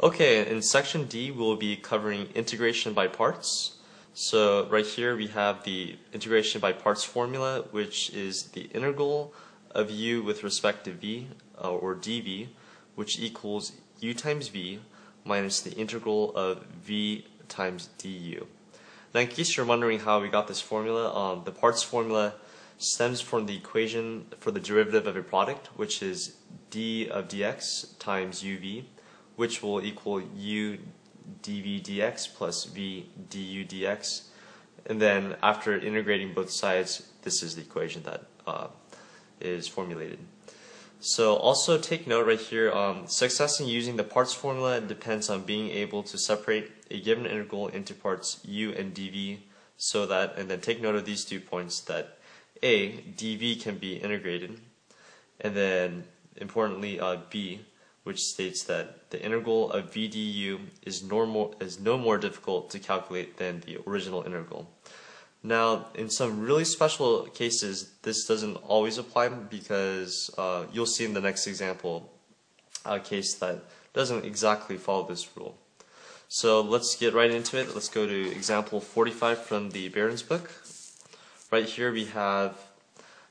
Okay, in section D, we'll be covering integration by parts. So right here we have the integration by parts formula, which is the integral of u with respect to v, or dv, which equals u times v minus the integral of v times du. Now, in case you're wondering how we got this formula, the parts formula stems from the equation for the derivative of a product, which is d of dx times uv, which will equal u dv dx plus v du dx. And then after integrating both sides, this is the equation that is formulated. So also take note right here, success in using the parts formula depends on being able to separate a given integral into parts u and dv, so that, and then take note of these 2 points, that a, dv can be integrated, and then importantly b, which states that the integral of v du is no more difficult to calculate than the original integral. Now, in some really special cases, this doesn't always apply, because you'll see in the next example a case that doesn't exactly follow this rule. So let's get right into it. Let's go to example 45 from the Barron's book. Right here we have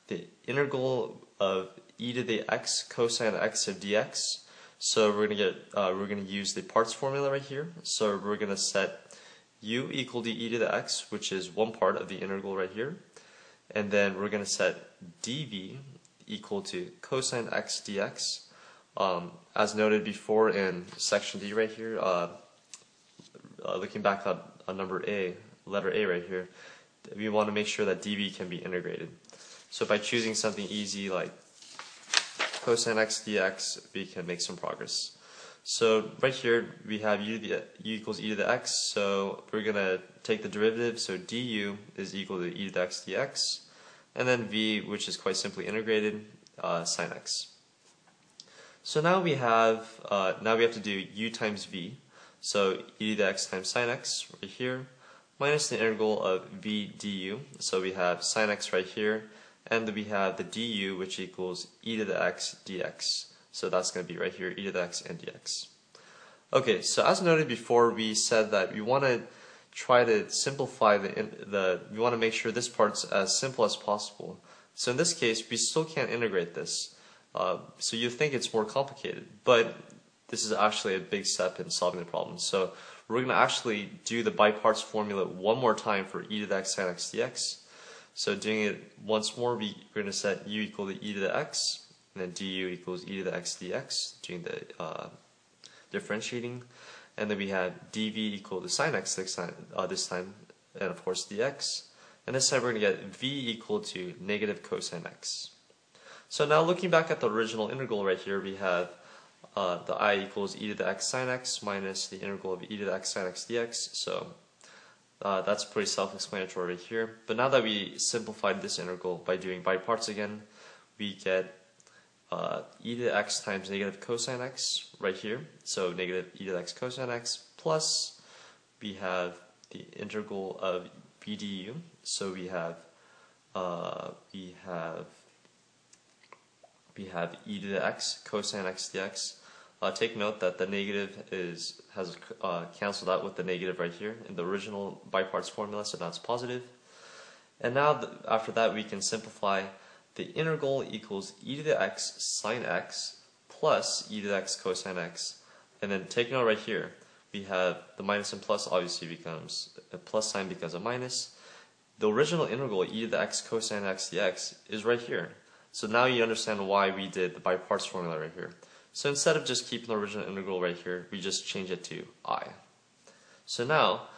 the integral of e to the x cosine x of dx. So we're gonna use the parts formula right here. So we're gonna set u equal to e to the x, which is one part of the integral right here, and then we're gonna set dv equal to cosine x dx. As noted before in section D right here, looking back at letter A right here, we want to make sure that dv can be integrated. So by choosing something easy like cosine x dx, we can make some progress. So right here we have u equals e to the x, so we're going to take the derivative, so du is equal to e to the x dx, and then v, which is quite simply integrated, sine x. So now we have to do u times v, so e to the x times sine x right here, minus the integral of v du, so we have sine x right here, and then we have the du, which equals e to the x dx. So that's going to be right here, e to the x and dx. Okay, so as noted before, we said that we want to try to simplify we want to make sure this part's as simple as possible. So in this case, we still can't integrate this. So you think it's more complicated, but this is actually a big step in solving the problem. So we're going to actually do the by parts formula one more time for e to the x sine x dx. So doing it once more, we're going to set u equal to e to the x, and then du equals e to the x dx, doing the differentiating, and then we have dv equal to sine x this time, and of course dx, and this time we're going to get v equal to negative cosine x. So now looking back at the original integral right here, we have the I equals e to the x sine x minus the integral of e to the x sine x dx, so that's pretty self-explanatory right here. But now that we simplified this integral by doing by parts again, we get e to the x times negative cosine x right here, so negative e to the x cosine x, plus we have the integral of v du, so we have e to the x cosine x dx. Take note that the negative has canceled out with the negative right here in the original by parts formula, so now it's positive. And now after that we can simplify. The integral equals e to the x sine x plus e to the x cosine x. And then take note right here, we have the minus and plus obviously becomes, a plus sign becomes a minus. The original integral e to the x cosine x dx is right here. So now you understand why we did the by parts formula right here. So instead of just keeping the original integral right here, we just change it to I. So now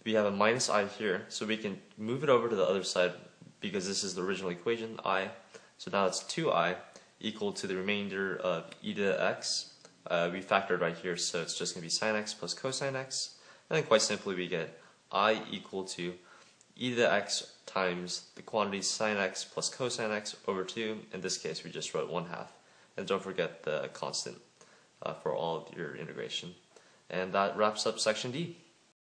we have a minus I here, so we can move it over to the other side because this is the original equation, I. So now it's 2I equal to the remainder of e to the x. We factored right here, so it's just going to be sine x plus cosine x. And then quite simply we get I equal to e to the x times the quantity sine x plus cosine x over 2. In this case we just wrote 1/2. And don't forget the constant for all of your integration. And that wraps up section D.